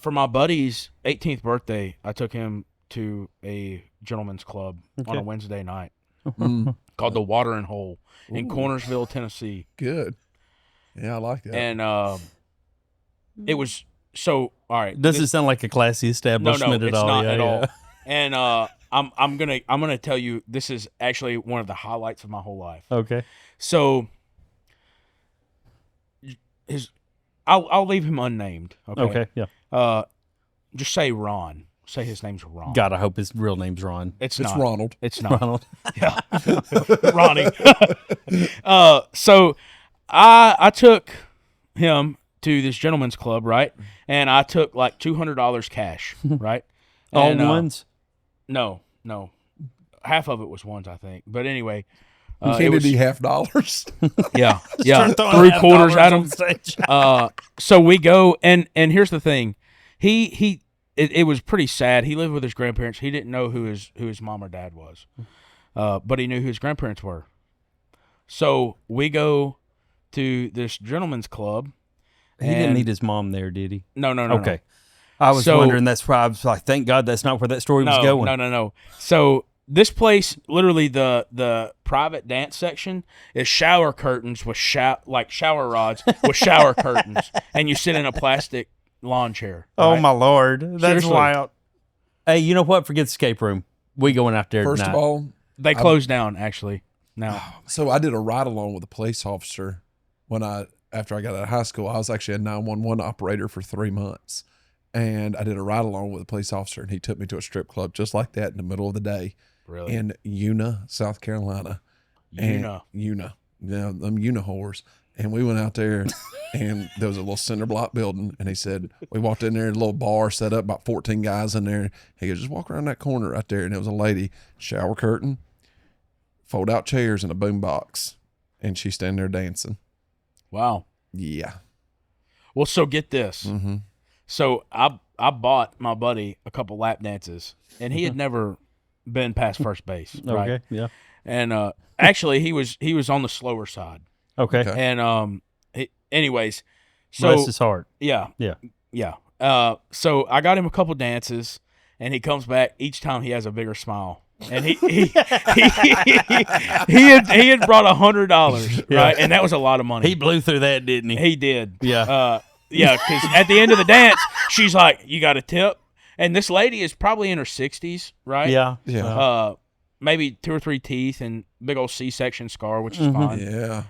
For my buddy's 18th birthday, I took him to a gentleman's club on a Wednesday night called the Water and Hole in Cornersville, Tennessee. Good. Yeah, I like that. And it was all right. Doesn't sound like a classy establishment no, at it's all. not at all. And I'm gonna tell you, this is actually one of the highlights of my whole life. Okay. So I'll leave him unnamed. Okay. Yeah. Just say Ron. Say his name's Ron. God, I hope his real name's Ron. It's It's not. Ronald. It's not. Ronald. Yeah. Ronnie. So I took him to this gentleman's club, right? And I took like $200 cash, right? All And, ones? No. Half of it was ones, I think. But anyway, Kennedy $50. yeah, Start throwing three half quarters dollars at on him. stage. So we go, and here's the thing, it was pretty sad. He lived with his grandparents. He didn't know who his mom or dad was, but he knew who his grandparents were. So we go to this gentleman's club. He didn't need his mom there, did he? No. Okay. I was wondering. That's why I was like, thank God that's not where that story was going. No. So this place, literally the private dance section is shower curtains with shower rods with shower curtains, and you sit in a plastic lawn chair. Oh right? my Lord, that's Seriously. wild. Hey, you know what? Forget the escape room. We going out there First tonight. of all, They closed down actually. Now, so I did a ride along with a police officer after I got out of high school. I was actually a 911 operator for 3 months. And I did a ride along with a police officer, and he took me to a strip club just like that in the middle of the day really, in Una, South Carolina. Una. Yeah, them Una whores. And we went out there, and there was a little cinder block building, and he said, we walked in there, a little bar set up, about 14 guys in there. He goes, just walk around that corner right there, and there was a lady, shower curtain, fold out chairs, and a boom box, and she's standing there dancing. wow. Yeah. Well, so get this. Mm-hmm. So I bought my buddy a couple lap dances, and he had never been past first base. Right? Okay. Yeah. And actually, he was on the slower side. Okay. And anyways, so Bless his heart. yeah. Yeah. So I got him a couple dances, and he comes back each time. He has a bigger smile, and he had brought $100, right? And that was a lot of money. He blew through that, didn't he? He did. Yeah. Yeah, because at the end of the dance, she's like, "You got a tip," and this lady is probably in her 60s, right? Yeah. Yeah. Maybe 2 or 3 teeth and big old C-section scar, which is fine. Yeah.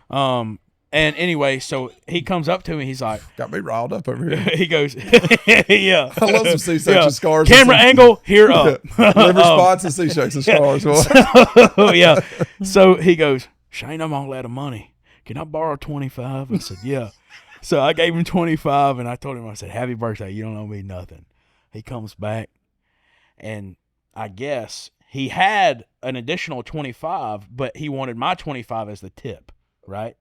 And anyway, so he comes up to me. He's like, Got me riled up over here. he goes, "Yeah, I love some C-section scars. Camera angle here up, Liver spots and C-section scars. Oh yeah." So he goes, "Shane, I'm all out of money. Can I borrow 25?" I said, "Yeah." So I gave him 25, and I told him, I said, "Happy birthday. You don't owe me nothing." He comes back, and I guess he had an additional 25, but he wanted my 25 as the tip, right?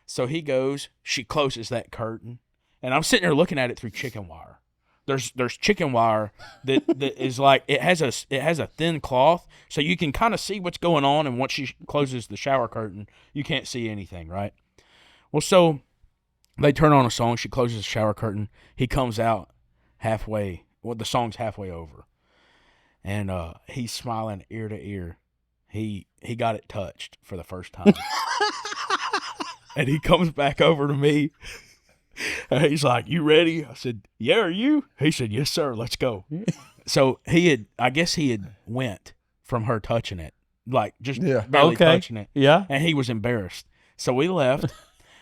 So he goes, she closes that curtain, and I'm sitting there looking at it through chicken wire. There's chicken wire that is like, it has a thin cloth, so you can kind of see what's going on, and once she closes the shower curtain, you can't see anything, right? Well, so they turn on a song, she closes the shower curtain, he comes out halfway, the song's halfway over, and he's smiling ear to ear. He got it touched for the first time. And he comes back over to me. And he's like, "You ready?" I said, "Yeah, are you?" He said, "Yes, sir. Let's go." So I guess he had went from her touching it, like just barely touching it. Yeah. And he was embarrassed. So we left.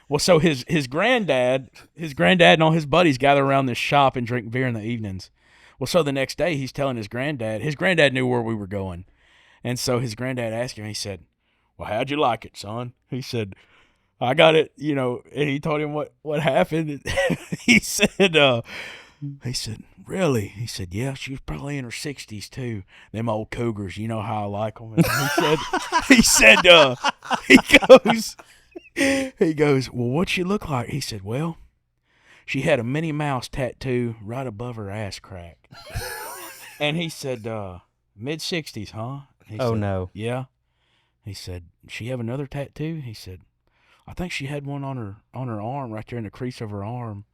Well, so his granddad and all his buddies gather around this shop and drink beer in the evenings. Well, so the next day he's telling his granddad knew where we were going. And so his granddad asked him, he said, "Well, how'd you like it, son?" He said, "I got it," and he told him what happened. He said, "Really?" He said, "Yeah, she was probably in her 60s too. Them old cougars, you know how I like them." And he goes, "Well, what'd she look like?" He said, "Well, she had a Minnie Mouse tattoo right above her ass crack." And he said, "Mid-60s, huh?" He said, No. "Yeah." He said, "She have another tattoo?" He said, "I think she had one on her arm, right there in the crease of her arm."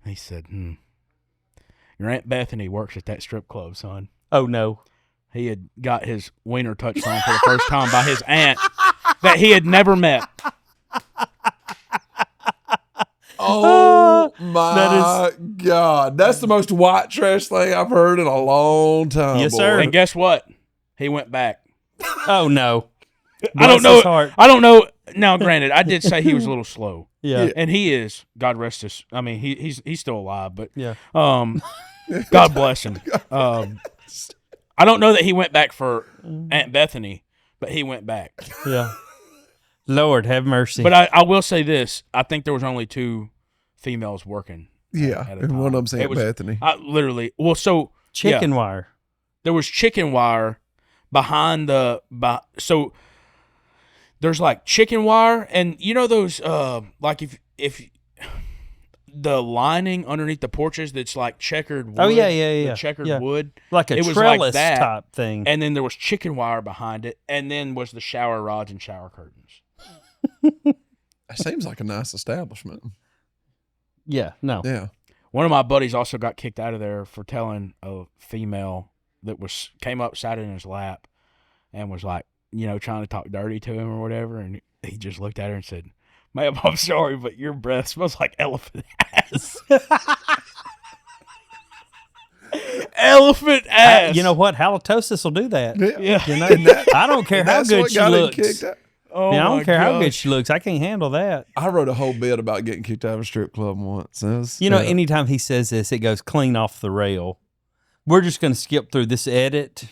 He said, Your Aunt Bethany works at that strip club, son. Oh, no. He had got his wiener touched on for the first time by his aunt that he had never met. Oh my God. That's the most white trash thing I've heard in a long time. Yes, boy. sir. And guess what? He went back. Oh, no. I don't Bless know. his heart. I don't know. Now, granted, I did say he was a little slow. Yeah. And he is. God rest his. I mean, he's still alive, but Yeah. God bless him. I don't know that he went back for Aunt Bethany, but he went back. Yeah. Lord, have mercy. But I will say this: I think there was only 2 females working. Yeah. at a And time. one of them's It Aunt was- Bethany. Literally. Well, so Chicken wire. there was chicken wire behind so there's like chicken wire, and you know those like if the lining underneath the porches that's like checkered wood, Oh, yeah. the checkered Yeah. wood, Like a it was like trellis that. type thing. and then there was chicken wire behind it, and then was the shower rods and shower curtains. That seems like a nice establishment. Yeah. No. Yeah. One of my buddies also got kicked out of there for telling a female that came up, sat in his lap, and was like, trying to talk dirty to him or whatever, and he just looked at her and said, "Ma'am, I'm sorry, but your breath smells like elephant ass." Elephant ass. You know what? Halitosis will do that. Yeah. You know, I don't care how That's good what she got him looks. kicked out. Oh, Yeah, I don't my care how good gosh. she looks. I can't handle that. I wrote a whole bit about getting kicked out of a strip club once. It was- You know, yeah. anytime he says this, it goes clean off the rail. We're just going to skip through this edit.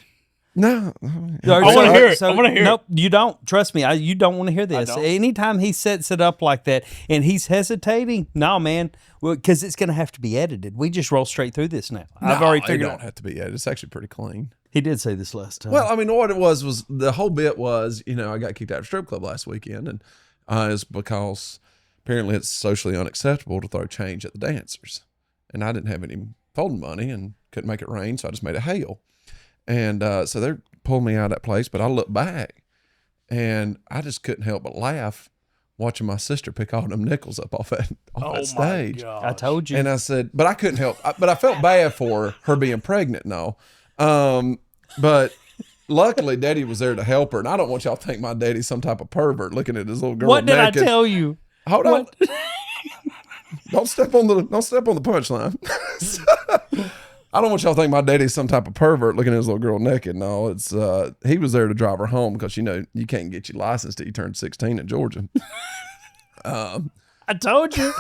No. I wanna hear it. I wanna hear it. Nope, you don't. Trust me. You don't want to hear this. don't. Anytime he sets it up like that and he's hesitating, no, man, because it's going to have to be edited. We just roll straight through this now. I've already figured it out. don't have to be edited. It's actually pretty clean. He did say this last time. Well, I mean, what it was the whole bit was, I got kicked out of a strip club last weekend, and it's because apparently it's socially unacceptable to throw change at the dancers. And I didn't have any folding money and couldn't make it rain, so I just made it hail. And so they pulled me out of that place, but I looked back, and I just couldn't help but laugh watching my sister pick all them nickels up off that stage. God. I told you. And I said, but I couldn't help. But I felt bad for her being pregnant and all. But luckily, Daddy was there to help her. And I don't want y'all to think my daddy's some type of pervert looking at his little girl What did naked. I tell you? Hold on. Don't step on the punchline. I don't want y'all to think my daddy's some type of pervert looking at his little girl naked. No, it's he was there to drive her home because you can't get your license till you turn 16 in Georgia. I told you.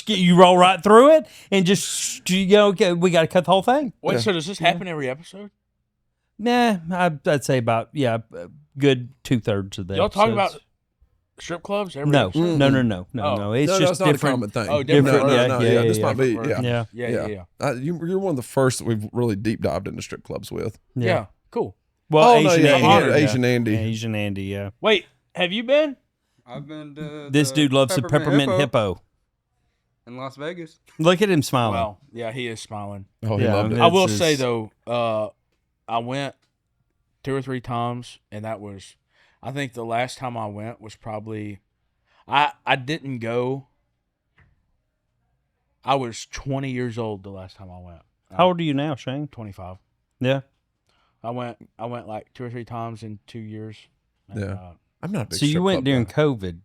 You roll right through it and just we got to cut the whole thing. Wait, so does this happen every episode? Nah, I'd say about a good 2/3 of that. Y'all talking about strip clubs every No, episode? no. Oh. It's no, just it's not different. a common thing. Oh, different. Yeah, This yeah, might be. different Yeah. Yeah. Yeah. You're one of the first that we've really deep dived into strip clubs with. Yeah. Cool. Well, Oh, no, Asian yeah, Andy. Asian Andy. Yeah, Asian Andy. Yeah. Wait, have you been? I've been to This the dude loves the peppermint hippo. in Las Vegas. Look at him smiling. Well, yeah, he is smiling. Oh, he Yeah, loved it. I will It's say just- though, I went 2 or 3 times, and that was, I think the last time I went was probably, I didn't go. I was 20 years old the last time I went. How old are you now, Shane? 25. Yeah. I went like 2 or 3 times in 2 years. And, Yeah. I'm not a big So you strip went club during guy. COVID.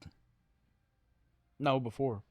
No, before.